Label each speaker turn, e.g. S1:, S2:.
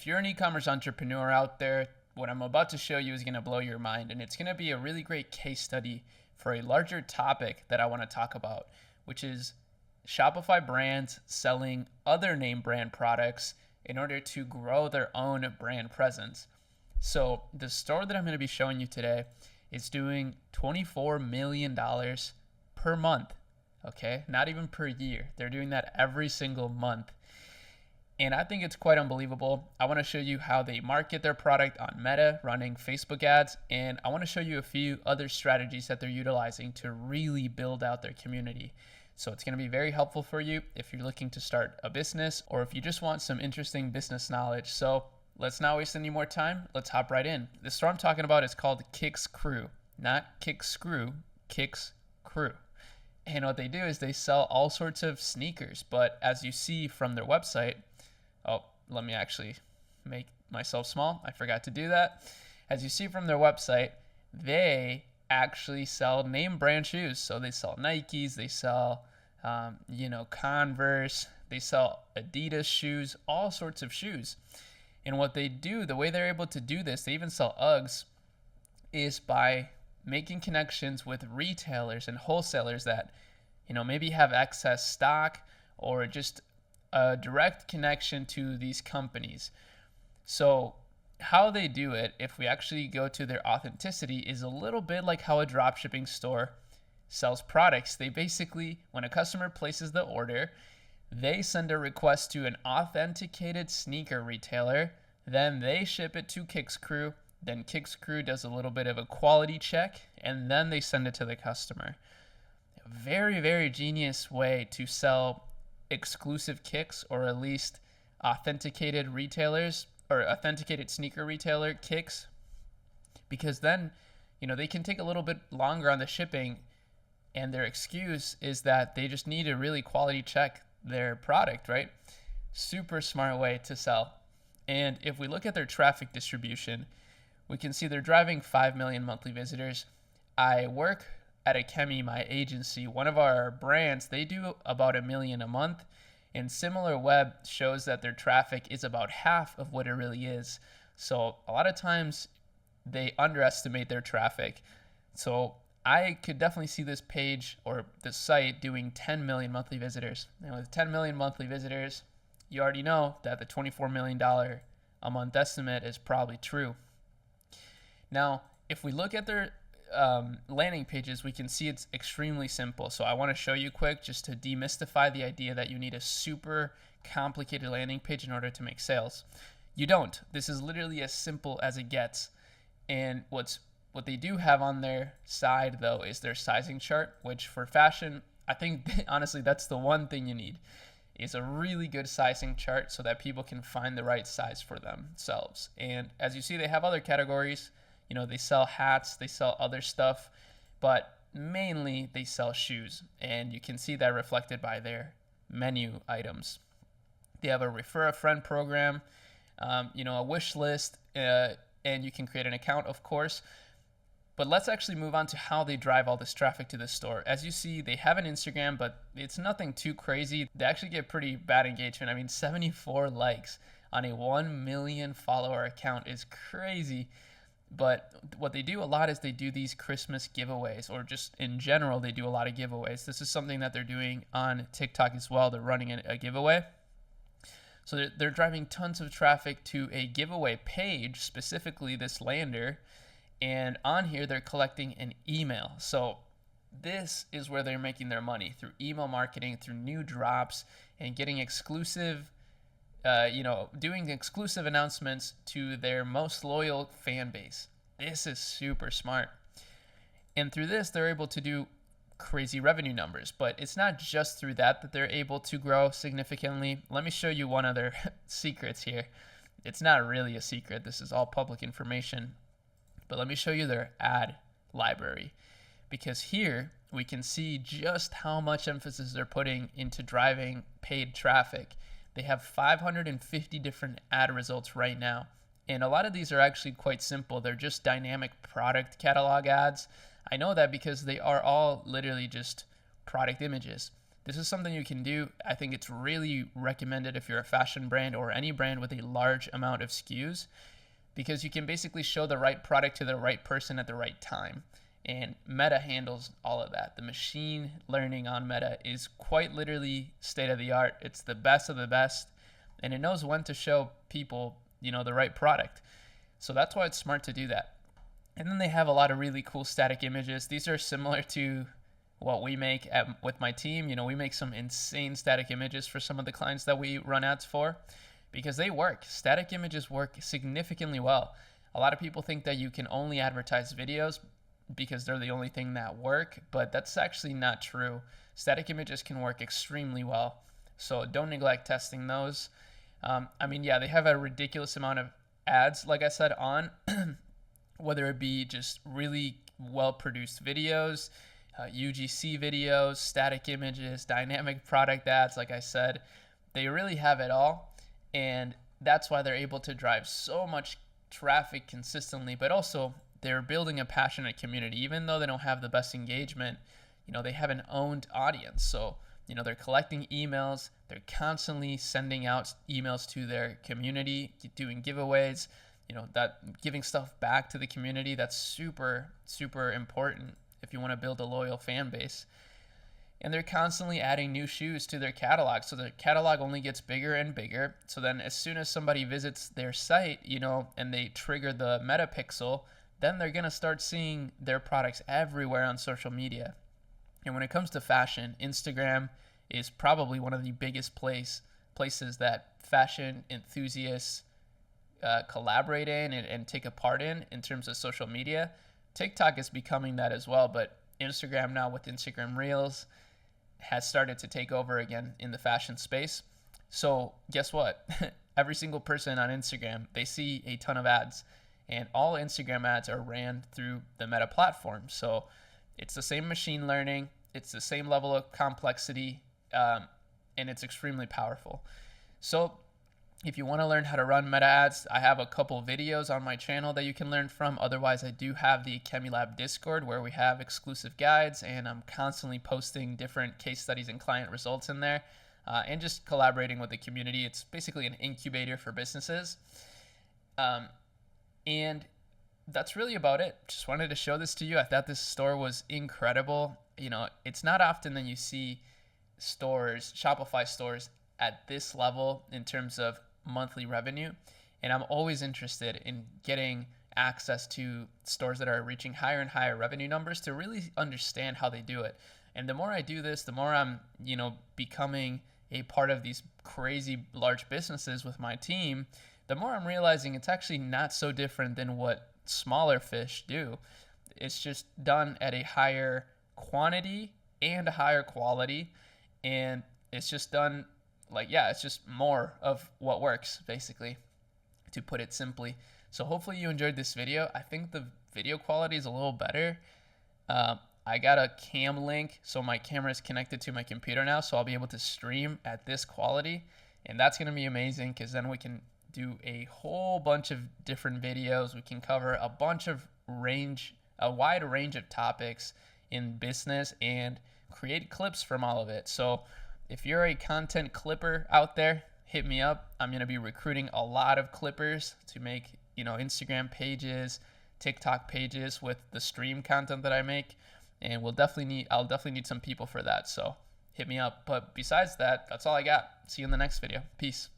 S1: if you're an e-commerce entrepreneur out there, what I'm about to show you is going to blow your mind, and it's going to be a really great case study for a larger topic that I want to talk about, which is Shopify brands selling other name brand products in order to grow their own brand presence. So the store that I'm going to be showing you today is doing $24 million per month, okay? Not even per year. They're doing that every single month. And I think it's quite unbelievable. I want to show you how they market their product on Meta, running Facebook ads, and I want to show you a few other strategies that they're utilizing to really build out their community. So it's going to be very helpful for you if you're looking to start a business or if you just want some interesting business knowledge. So let's not waste any more time. Let's hop right in. The store I'm talking about is called Kicks Crew, not Kick Screw, Kicks Crew. And what they do is they sell all sorts of sneakers, but as you see from their website, let me actually make myself small. I forgot to do that. As you see from their website, they actually sell name brand shoes. So they sell Nikes, they sell, Converse, they sell Adidas shoes, all sorts of shoes. And what they do, the way they're able to do this, they even sell Uggs, is by making connections with retailers and wholesalers that, maybe have excess stock or just a direct connection to these companies. So how they do it, if we actually go to their authenticity, is a little bit like how a dropshipping store sells products. They basically, when a customer places the order, they send a request to an authenticated sneaker retailer, then they ship it to Kicks Crew, then Kicks Crew does a little bit of a quality check, and then they send it to the customer. A very, very genius way to sell exclusive kicks, or at least authenticated retailers or authenticated sneaker retailer kicks, because then they can take a little bit longer on the shipping, and their excuse is that they just need to really quality check their product, right? Super smart way to sell. And if we look at their traffic distribution, we can see they're driving 5 million monthly visitors. I work at Akemi, my agency. One of our brands, they do about 1 million a month, and Similar Web shows that their traffic is about half of what it really is. So a lot of times they underestimate their traffic. So I could definitely see this page or the site doing 10 million monthly visitors. And with 10 million monthly visitors, you already know that the $24 million a month estimate is probably true. Now, if we look at their landing pages, we can see it's extremely simple. So I want to show you quick just to demystify the idea that you need a super complicated landing page in order to make sales. You don't. This is literally as simple as it gets. And what they do have on their side, though, is their sizing chart, which for fashion, I think honestly that's the one thing you need, is a really good sizing chart so that people can find the right size for themselves. And as you see, they have other categories. They sell hats, they sell other stuff, but mainly they sell shoes. And you can see that reflected by their menu items. They have a refer a friend program, a wish list, and you can create an account, of course. But let's actually move on to how they drive all this traffic to the store. As you see, they have an Instagram, but it's nothing too crazy. They actually get pretty bad engagement. 74 likes on a 1 million follower account is crazy. But what they do a lot is they do these Christmas giveaways, or just in general, they do a lot of giveaways. This is something that they're doing on TikTok as well. They're running a giveaway. So they're driving tons of traffic to a giveaway page, specifically this lander. And on here, they're collecting an email. So this is where they're making their money, through email marketing, through new drops, and getting exclusive doing exclusive announcements to their most loyal fan base. This is super smart. And through this, they're able to do crazy revenue numbers. But it's not just through that they're able to grow significantly. Let me show you one of their secrets here. It's not really a secret. This is all public information. But let me show you their ad library. Because here we can see just how much emphasis they're putting into driving paid traffic. They have 550 different ad results right now. And a lot of these are actually quite simple. They're just dynamic product catalog ads. I know that because they are all literally just product images. this is something you can do. I think it's really recommended if you're a fashion brand or any brand with a large amount of SKUs, because you can basically show the right product to the right person at the right time. And Meta handles all of that. The machine learning on Meta is quite literally state of the art. It's the best of the best, and it knows when to show people, the right product. So that's why it's smart to do that. And then they have a lot of really cool static images. These are similar to what we make with my team. We make some insane static images for some of the clients that we run ads for, because they work. Static images work significantly well. A lot of people think that you can only advertise videos because they're the only thing that work, but that's actually not true. Static images can work extremely well, so don't neglect testing those. They have a ridiculous amount of ads, like I said, on whether it be just really well-produced videos, UGC videos, static images, dynamic product ads. Like I said, they really have it all, and that's why they're able to drive so much traffic consistently, but also they're building a passionate community. Even though they don't have the best engagement, they have an owned audience. So, they're collecting emails, they're constantly sending out emails to their community, doing giveaways, that giving stuff back to the community. That's super, super important if you want to build a loyal fan base. And they're constantly adding new shoes to their catalog. So their catalog only gets bigger and bigger. So then as soon as somebody visits their site, and they trigger the meta pixel, then they're going to start seeing their products everywhere on social media. And when it comes to fashion, Instagram is probably one of the biggest places that fashion enthusiasts collaborate in and take a part in terms of social media. TikTok is becoming that as well, but Instagram now with Instagram Reels has started to take over again in the fashion space. So guess what? Every single person on Instagram, they see a ton of ads, and all Instagram ads are ran through the Meta platform. So it's the same machine learning, it's the same level of complexity, and it's extremely powerful. So if you want to learn how to run meta ads, I have a couple videos on my channel that you can learn from. Otherwise, I do have the ChemiLab Discord where we have exclusive guides, and I'm constantly posting different case studies and client results in there, and just collaborating with the community. It's basically an incubator for businesses. And that's really about it. Just wanted to show this to you. I thought this store was incredible. It's not often that you see Shopify stores at this level in terms of monthly revenue. And I'm always interested in getting access to stores that are reaching higher and higher revenue numbers to really understand how they do it. And the more I do this, the more I'm, becoming a part of these crazy large businesses with my team, the more I'm realizing it's actually not so different than what smaller fish do. It's just done at a higher quantity and a higher quality, and it's just done it's just more of what works, basically, to put it simply. So hopefully you enjoyed this video. I think the video quality is a little better. I got a cam link, so my camera is connected to my computer now, so I'll be able to stream at this quality, and that's going to be amazing, because then we can do a whole bunch of different videos. We can cover a wide range of topics in business and create clips from all of it. So if you're a content clipper out there, hit me up. I'm going to be recruiting a lot of clippers to make, Instagram pages, TikTok pages with the stream content that I make. And I'll definitely need some people for that. So hit me up. But besides that, that's all I got. See you in the next video. Peace.